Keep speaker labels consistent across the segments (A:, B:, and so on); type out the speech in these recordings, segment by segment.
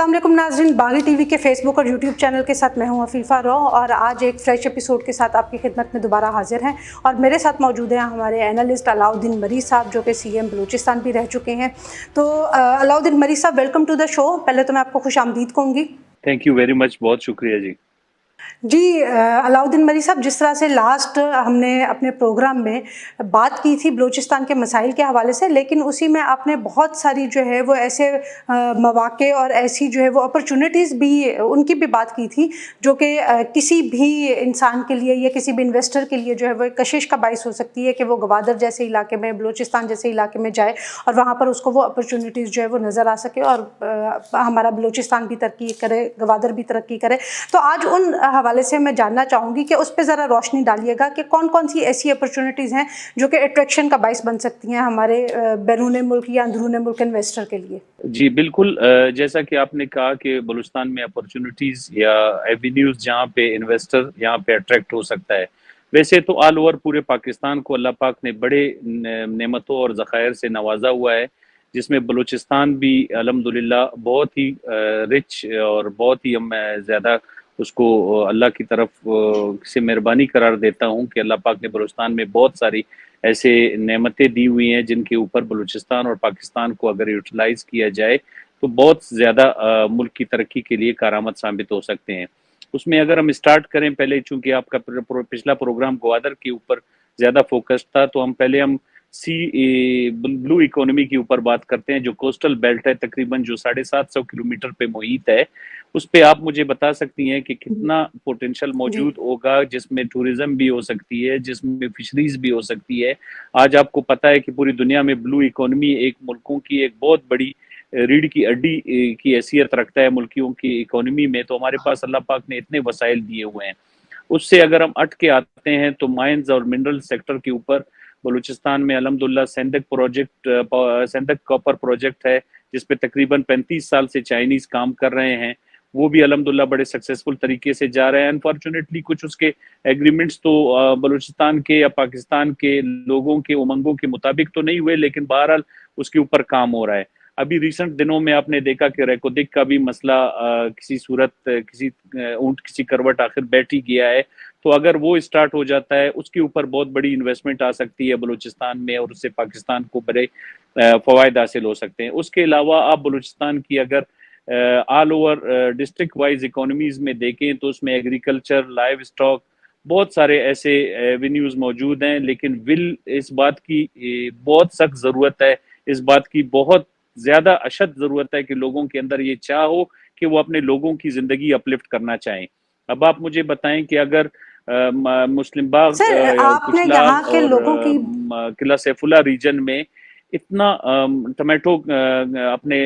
A: अस्सलाम वालेकुम नाज़रीन, बागी टीवी के फेसबुक और यूट्यूब चैनल के साथ मैं हूं अफीफ़ा रो और आज एक फ्रेश एपिसोड के साथ आपकी खिदमत में दोबारा हाजिर हैं। और मेरे साथ मौजूद हैं हमारे एनालिस्ट अलाउद्दीन मरी साहब, जो कि सीएम बलूचिस्तान भी रह चुके हैं। तो अलाउद्दीन मरी साहब, वेलकम टू द शो। पहले तो मैं आपको खुश आमदीद कहूँगी।
B: थैंक यू वेरी मच, बहुत शुक्रिया जी।
A: जी अलाउद्दीन मरी साहब, जिस तरह से लास्ट हमने अपने प्रोग्राम में बात की थी बलूचिस्तान के मसाइल के हवाले से, लेकिन उसी में आपने बहुत सारी जो है वो ऐसे मौक़े और ऐसी जो है वो अपॉर्चुनिटीज़ भी उनकी भी बात की थी, जो कि किसी भी इंसान के लिए या किसी भी इन्वेस्टर के लिए जो है वो एक कशिश का बाइस हो सकती है कि वो गवादर जैसे इलाके में, बलूचिस्तान जैसे इलाके में जाए और वहाँ पर उसको वो अपॉर्चुनिटीज़ जो है वो नज़र आ सके और हमारा बलूचिस्तान भी तरक्की करे, गवादर भी तरक्की करे। तो आज उन हवाले से मैं जानना चाहूँगी कि उस पर ज़रा रोशनी डालिएगा कि कौन कौन सी ऐसी अपॉर्चुनिटीज़ हैं जो कि अट्रैक्शन का बाइस बन सकती हैं हमारे बैरून मुल्क या अंदरून मुल्क इन्वेस्टर के लिए।
B: जी बिल्कुल, जैसा कि आपने कहा कि बलूचिस्तान में अपॉर्चुनिटीज़ या एवेन्यूज़ जहाँ पे इन्वेस्टर यहाँ पे अट्रैक्ट हो सकता है। वैसे तो ऑल ओवर पूरे पाकिस्तान को अल्लाह पाक ने बड़े नेमतों और ज़खायर से नवाजा हुआ है, जिसमें बलूचिस्तान भी अल्हम्दुलिल्लाह बहुत ही रिच और बहुत ही ज़्यादा उसको अल्लाह की तरफ से मेहरबानी करार देता हूँ कि अल्लाह पाक ने बलूचिस्तान में बहुत सारी ऐसे नेमतें दी हुई हैं जिनके ऊपर बलूचिस्तान और पाकिस्तान को अगर यूटिलाइज़ किया जाए तो बहुत ज़्यादा मुल्क की तरक्की के लिए कारआमद साबित हो सकते हैं। उसमें अगर हम स्टार्ट करें, पहले चूँकि आपका पिछला प्रोग्राम ग्वादर के ऊपर ज़्यादा फोकस था, तो हम ब्लू इकोनॉमी के ऊपर बात करते हैं, जो कोस्टल बेल्ट है तकरीबन जो 750 किलोमीटर पे मुहित है। उस पे आप मुझे बता सकती हैं कि कितना पोटेंशियल मौजूद होगा, जिसमें टूरिज्म भी हो सकती है, जिसमें फिशरीज भी हो सकती है। आज आपको पता है कि पूरी दुनिया में ब्लू इकोनॉमी एक मुल्कों की एक बहुत बड़ी रीढ़ की हड्डी की हैसियत रखता है मुल्कियों की इकोनॉमी में। तो हमारे पास अल्लाह पाक ने इतने वसाइल दिए हुए हैं। उससे अगर हम हट के आते हैं तो माइंस और मिनरल सेक्टर के ऊपर बलूचिस्तान में अल्हम्दुलिल्लाह सेंदक कॉपर प्रोजेक्ट है, जिसपे तकरीबन 35 साल से चाइनीज काम कर रहे हैं। वो भी अल्हम्दुलिल्लाह बड़े सक्सेसफुल तरीके से जा रहे हैं। अनफॉर्चुनेटली कुछ उसके एग्रीमेंट्स तो बलूचिस्तान के या पाकिस्तान के लोगों के उमंगों के मुताबिक तो नहीं हुए, लेकिन बहरहाल उसके ऊपर काम हो रहा है। अभी रिसेंट दिनों में आपने देखा कि रेकोदिक का भी मसला किसी सूरत किसी ऊंट किसी करवट आखिर बैठ ही गया है। तो अगर वो स्टार्ट हो जाता है, उसके ऊपर बहुत बड़ी इन्वेस्टमेंट आ सकती है बलूचिस्तान में और उससे पाकिस्तान को बड़े फ़वाइद हासिल हो सकते हैं। उसके अलावा आप बलूचिस्तान की अगर all over district wise economies में देखें तो उसमें एग्रीकल्चर, लाइव स्टॉक, बहुत सारे ऐसे एवेन्यूज़ मौजूद हैं, लेकिन इस बात की बहुत सख्त ज़रूरत है, इस बात की बहुत ज़्यादा अशद ज़रूरत है कि लोगों के अंदर ये चाह हो कि वो अपने लोगों की ज़िंदगी अपलिफ्ट करना चाहें। अब आप मुझे बताएं कि अगर मुस्लिम बाग,
A: सर, आपने
B: कुचलाल
A: यहाँ के
B: और
A: लोगों की
B: किला सैफुल्ला रीजन में इतना टमाटो अपने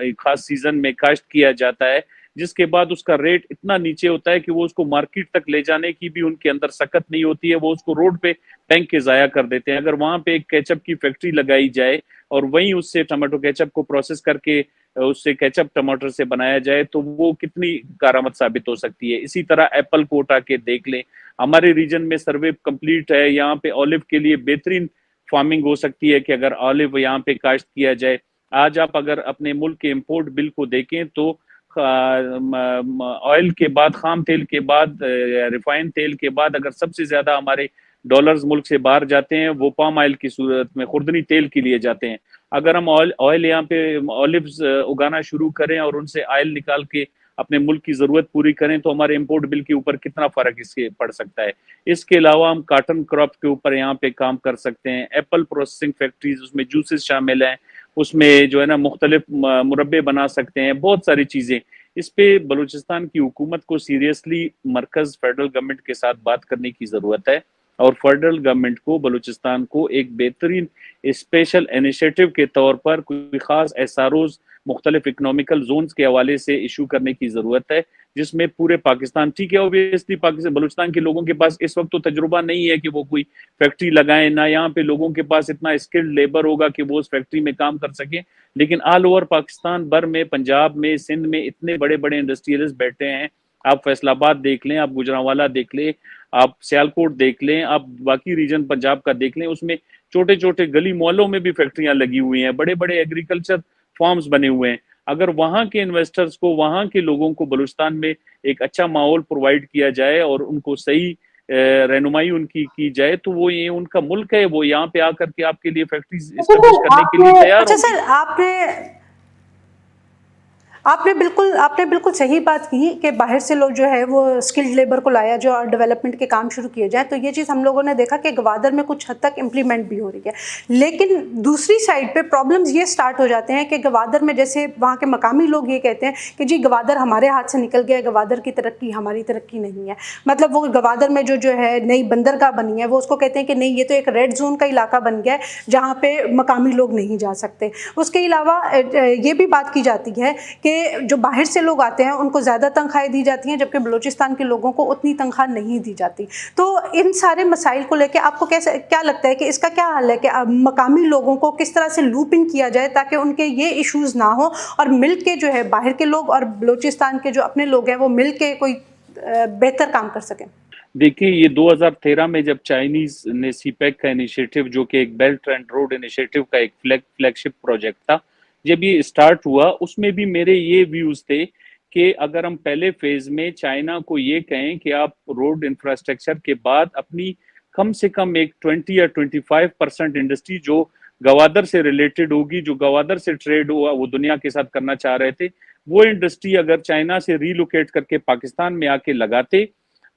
B: एक खास सीजन में काश्त किया जाता है, जिसके बाद उसका रेट इतना नीचे होता है कि वो उसको मार्केट तक ले जाने की भी उनके अंदर सकत नहीं होती है, वो उसको रोड पे फेंक के ज़ाया कर देते हैं। अगर वहाँ पे एक केचप की फैक्ट्री लगाई जाए और वहीं उससे टमाटो केचप को प्रोसेस करके उससे केचप टमाटर से बनाया जाए तो वो कितनी कारआमद साबित हो सकती है। इसी तरह एप्पल को उठा के देख लें, हमारे रीजन में सर्वे कंप्लीट है, यहाँ पे ऑलिव के लिए बेहतरीन फार्मिंग हो सकती है कि अगर ऑलिव यहाँ पे काश्त किया जाए। आज आप अगर अपने मुल्क के इम्पोर्ट बिल को देखें तो ऑयल के बाद, खाम तेल के बाद, रिफाइंड तेल के बाद अगर सबसे ज्यादा हमारे डॉलर्स मुल्क से बाहर जाते हैं वो पाम ऑयल की सूरत में खुर्दनी तेल के लिए जाते हैं। अगर हम ऑयल यहाँ पे ऑलिव्स उगाना शुरू करें और उनसे ऑयल निकाल के अपने मुल्क की ज़रूरत पूरी करें तो हमारे इंपोर्ट बिल के ऊपर कितना फ़र्क इसके पड़ सकता है। इसके अलावा हम काटन क्रॉप के ऊपर यहाँ पे काम कर सकते हैं। एप्पल प्रोसेसिंग फैक्ट्रीज, उसमें जूसेस शामिल हैं, उसमें जो है ना मुख्तलिफ मुरब्बे बना सकते हैं, बहुत सारी चीज़ें। इस पे बलूचिस्तान की हुकूमत को सीरियसली मरकज़ फेडरल गवर्नमेंट के साथ बात करने की ज़रूरत है और फेडरल गवर्नमेंट को बलूचिस्तान को एक बेहतरीन स्पेशल इनिशिएटिव के तौर पर कोई खास एसआरओज मुख्तलिफ इकोनॉमिकल जोन्स के हवाले से इशू करने की ज़रूरत है, जिसमें पूरे पाकिस्तान, ठीक है ऑब्वियसली पाकिस्तान बलूचिस्तान के लोगों के पास इस वक्त तो तजुर्बा नहीं है कि वो कोई फैक्ट्री लगाएं, ना यहाँ पे लोगों के पास इतना स्किल्ड लेबर होगा कि वो उस फैक्ट्री में काम कर सके, लेकिन ऑल ओवर पाकिस्तान भर में, पंजाब में, सिंध में इतने बड़े बड़े इंडस्ट्रियलिस्ट बैठे हैं। आप फैसलाबाद देख लें, आप गुजरांवाला देख लें, आप सियालकोट देख लें, आप बाकी रीजन पंजाब का देख लें, उसमें छोटे छोटे गली मोहल्लों में भी फैक्ट्रियां लगी हुई हैं, बड़े बड़े एग्रीकल्चर फार्म्स बने हुए हैं। اگر وہاں کے انویسٹرز کو وہاں کے لوگوں کو بلوچستان میں ایک اچھا ماحول پرووائڈ کیا جائے اور ان کو صحیح رہنمائی ان کی جائے تو وہ یہ ان کا ملک ہے, وہ یہاں پہ آ کر کے آپ کے لیے فیکٹریز اسٹیبلش کرنے کے لیے تیار
A: اچھا
B: ہوں گی.
A: سر, آپ نے بالکل صحیح بات کی کہ باہر سے لوگ جو ہے وہ اسکلڈ لیبر کو لایا جو اور ڈیولپمنٹ کے کام شروع کیے جائیں, تو یہ چیز ہم لوگوں نے دیکھا کہ گوادر میں کچھ حد تک امپلیمنٹ بھی ہو رہی ہے. لیکن دوسری سائڈ پہ پرابلمز یہ سٹارٹ ہو جاتے ہیں کہ گوادر میں جیسے وہاں کے مقامی لوگ یہ کہتے ہیں کہ جی گوادر ہمارے ہاتھ سے نکل گیا, گوادر کی ترقی ہماری ترقی نہیں ہے. مطلب وہ گوادر میں جو ہے نئی بندرگاہ بنی ہے وہ اس کو کہتے ہیں کہ نہیں یہ تو ایک ریڈ زون کا علاقہ بن گیا ہے جہاں پہ مقامی لوگ نہیں جا سکتے. اس کے علاوہ یہ بھی بات کی جاتی ہے کہ جو باہر سے لوگ آتے ہیں ان کو زیادہ تنخواہیں دی جاتی ہیں جبکہ بلوچستان کے لوگوں کو اتنی تنخواہ نہیں دی جاتی. تو ان سارے مسائل کو لے کے آپ کو کیا لگتا ہے کہ اس کا کیا حل ہے کہ مقامی لوگوں کو کس طرح سے لوپ ان کیا جائے تاکہ ان کے یہ ایشوز نہ ہوں اور مل کے جو ہے باہر کے لوگ اور بلوچستان کے جو اپنے لوگ ہیں وہ مل کے کوئی بہتر کام کر سکیں؟
B: دیکھیں یہ 2013 میں جب چائنیز نے سی پیک کا انیشیٹو جو کہ ایک بیلٹ اینڈ روڈ انیشیٹو کا ایک فلیگ شپ پروجیکٹ تھا, جب یہ اسٹارٹ ہوا اس میں بھی میرے یہ ویوز تھے کہ اگر ہم پہلے فیز میں چائنا کو یہ کہیں کہ آپ روڈ انفراسٹرکچر کے بعد اپنی کم سے کم ایک 20 یا 25% انڈسٹری جو گوادر سے ریلیٹڈ ہوگی, جو گوادر سے ٹریڈ ہوا وہ دنیا کے ساتھ کرنا چاہ رہے تھے, وہ انڈسٹری اگر چائنا سے ریلوکیٹ کر کے پاکستان میں آ کے لگاتے.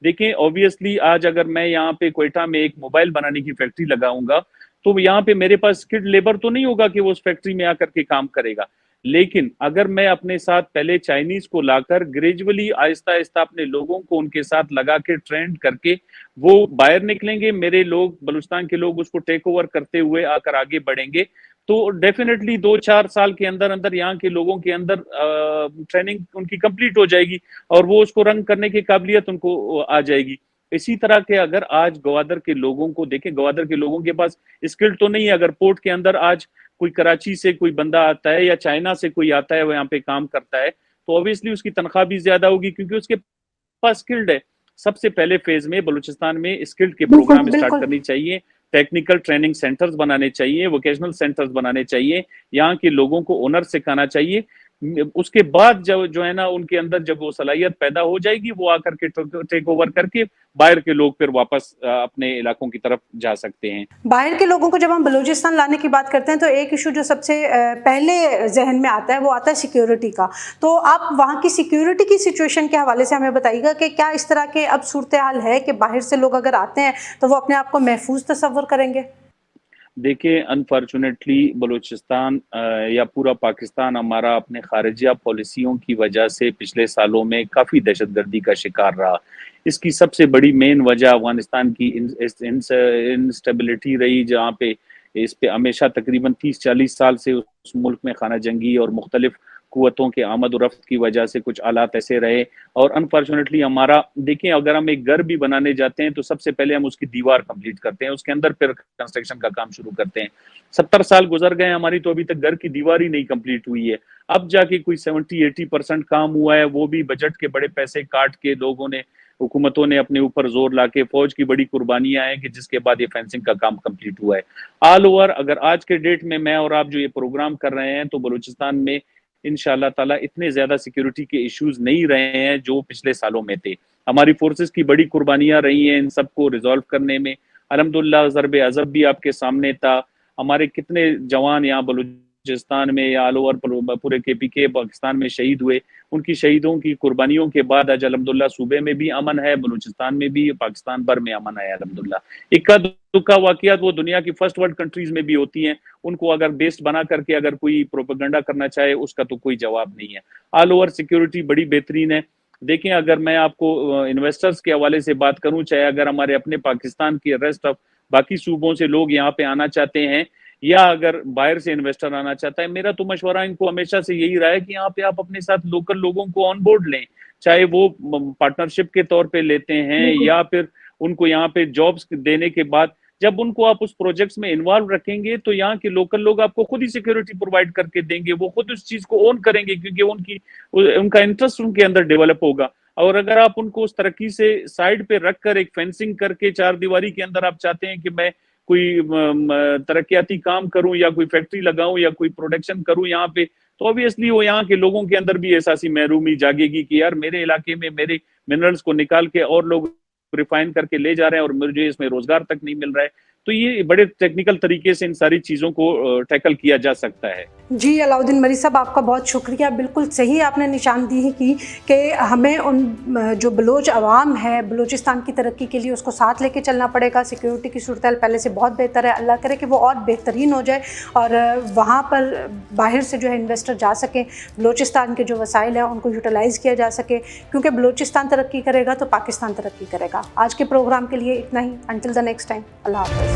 B: دیکھیں اوبیسلی آج اگر میں یہاں پہ کوئٹہ میں ایک موبائل بنانے کی فیکٹری لگاؤں گا تو یہاں پہ میرے پاس اسکلڈ لیبر تو نہیں ہوگا کہ وہ اس فیکٹری میں آ کر کے کام کرے گا. لیکن اگر میں اپنے ساتھ پہلے چائنیز کو لا کر گریجولی آہستہ آہستہ اپنے لوگوں کو ان کے ساتھ لگا کے ٹرینڈ کر کے وہ باہر نکلیں گے, میرے لوگ بلوچستان کے لوگ اس کو ٹیک اوور کرتے ہوئے آ کر آگے بڑھیں گے, تو ڈیفینیٹلی 2-4 سال کے اندر یہاں کے لوگوں کے اندر ٹریننگ ان کی کمپلیٹ ہو جائے گی اور وہ اس کو رن کرنے کی قابلیت ان کو آ جائے گی. اسی طرح کے اگر آج گوادر کے لوگوں کو دیکھیں, گوادر کے لوگوں کے پاس اسکل تو نہیں ہے, اگر پورٹ کے اندر آج کوئی کراچی سے کوئی بندہ آتا ہے یا چائنا سے کوئی آتا ہے وہ یہاں پہ کام کرتا ہے تو اوبیسلی اس کی تنخواہ بھی زیادہ ہوگی کیونکہ اس کے پاس اسکلڈ ہے. سب سے پہلے فیز میں بلوچستان میں اسکلڈ کے پروگرام اسٹارٹ کرنی چاہیے, ٹیکنیکل ٹریننگ سینٹرز بنانے چاہیے, ووکیشنل سینٹرز بنانے چاہیے, یہاں کے لوگوں کو اونر سکھانا چاہیے. اس کے بعد جو ہے نا ان کے اندر جب وہ صلاحیت پیدا ہو جائے گی وہ آ کر کے ٹیک اوور کر کے باہر کے لوگ پھر واپس اپنے علاقوں کی طرف جا سکتے ہیں.
A: باہر کے لوگوں کو جب ہم بلوچستان لانے کی بات کرتے ہیں تو ایک ایشو جو سب سے پہلے ذہن میں آتا ہے وہ آتا ہے سیکیورٹی کا. تو آپ وہاں کی سیکیورٹی کی سچویشن کے حوالے سے ہمیں بتائیے گا کہ کیا اس طرح کے اب صورتحال ہے کہ باہر سے لوگ اگر آتے ہیں تو وہ اپنے آپ کو محفوظ تصور کریں گے؟
B: دیکھیں انفارچونیٹلی بلوچستان یا پورا پاکستان ہمارا اپنے خارجہ پالیسیوں کی وجہ سے پچھلے سالوں میں کافی دہشت گردی کا شکار رہا. اس کی سب سے بڑی مین وجہ افغانستان کی انسٹیبلٹی رہی, جہاں پہ اس پہ ہمیشہ تقریباً 30-40 سال سے اس ملک میں خانہ جنگی اور مختلف قوتوں کے آمد و رفت کی وجہ سے کچھ حالات ایسے رہے. اور انفارچونیٹلی ہمارا دیکھیں اگر ہم ایک گھر بھی بنانے جاتے ہیں تو سب سے پہلے ہم اس کی دیوار کمپلیٹ کرتے ہیں, اس کے اندر پھر کنسٹرکشن کا کام شروع کرتے ہیں. 70 سال گزر گئے ہماری تو ابھی تک گھر کی دیوار ہی نہیں کمپلیٹ ہوئی ہے. اب جا کے کوئی 70-80% کام ہوا ہے, وہ بھی بجٹ کے بڑے پیسے کاٹ کے لوگوں نے حکومتوں نے اپنے اوپر زور لا کے, فوج کی بڑی قربانیاں ہیں کہ جس کے بعد یہ فینسنگ کا کام کمپلیٹ ہوا ہے. آل اوور اگر آج کے ڈیٹ میں اور آپ جو یہ پروگرام کر رہے ہیں تو بلوچستان میں انشاءاللہ تعالی اتنے زیادہ سیکیورٹی کے ایشوز نہیں رہے ہیں جو پچھلے سالوں میں تھے. ہماری فورسز کی بڑی قربانیاں رہی ہیں ان سب کو ریزالو کرنے میں. الحمدللہ ضرب عذب بھی آپ کے سامنے تھا, ہمارے کتنے جوان یہاں بلوچستان میں یا آل اوور پورے کے پی کے پاکستان میں شہید ہوئے. ان کی شہیدوں کی قربانیوں کے بعد آج الحمدللہ صوبے میں بھی امن ہے, بلوچستان میں بھی, پاکستان بھر میں امن ہے الحمدللہ. اکا دکا واقعات وہ دنیا کی فرسٹ ورلڈ کنٹریز میں بھی ہوتی ہیں, ان کو اگر بیسڈ بنا کر کے اگر کوئی پروپیگنڈا کرنا چاہے اس کا تو کوئی جواب نہیں ہے. آل اوور سیکیورٹی بڑی بہترین ہے. دیکھیں اگر میں آپ کو انویسٹرز کے حوالے سے بات کروں, چاہے اگر ہمارے اپنے پاکستان کے ریسٹ آف باقی صوبوں سے لوگ یہاں پہ آنا چاہتے ہیں یا اگر باہر سے انویسٹر آنا چاہتا ہے, میرا تو مشورہ ان کو ہمیشہ سے یہی رہا ہے کہ یہاں پہ آپ اپنے ساتھ لوکل لوگوں کو آن بورڈ لیں, چاہے وہ پارٹنرشپ کے طور پہ لیتے ہیں یا پھر ان کو یہاں پہ جابز دینے کے بعد جب ان کو آپ اس پروجیکٹس میں انوالو رکھیں گے تو یہاں کے لوکل لوگ آپ کو خود ہی سیکیورٹی پرووائڈ کر کے دیں گے, وہ خود اس چیز کو اون کریں گے کیونکہ ان کا انٹرسٹ ان کے اندر ڈیولپ ہوگا. اور اگر آپ ان کو اس ترقی سے سائڈ پہ رکھ کر ایک فینسنگ کر کے چار دیواری کے اندر آپ چاہتے ہیں کہ میں کوئی ترقیاتی کام کروں یا کوئی فیکٹری لگاؤں یا کوئی پروڈکشن کروں یہاں پہ तो ऑब्वियसली वो यहाँ के लोगों के अंदर भी एहसासी महरूमी जागेगी कि यार मेरे इलाके में मेरे मिनरल्स को निकाल के और लोग रिफाइन करके ले जा रहे हैं और मुझे इसमें रोजगार तक नहीं मिल रहा है। तो ये बड़े टेक्निकल तरीके से इन सारी चीज़ों को टैकल किया जा सकता है।
A: जी अलाउद्दीन मरी साहब, आपका बहुत शुक्रिया। बिल्कुल सही आपने निशानदेही की कि हमें उन जो बलोच अवाम है, बलूचिस्तान की तरक्की के लिए उसको साथ लेके चलना पड़ेगा। सिक्योरिटी की सूरत पहले से बहुत बेहतर है, अल्लाह करे कि वो और बेहतरीन हो जाए और वहाँ पर बाहर से जो है इन्वेस्टर जा सकें, बलूचिस्तान के जो वसाइल हैं उनको यूटिलाइज़ किया जा सके, क्योंकि बलूचिस्तान तरक्की करेगा तो पाकिस्तान तरक्की करेगा। आज के प्रोग्राम के लिए इतना ही। अंटिल द नेक्स्ट टाइम, अल्लाह हाफ़िज़।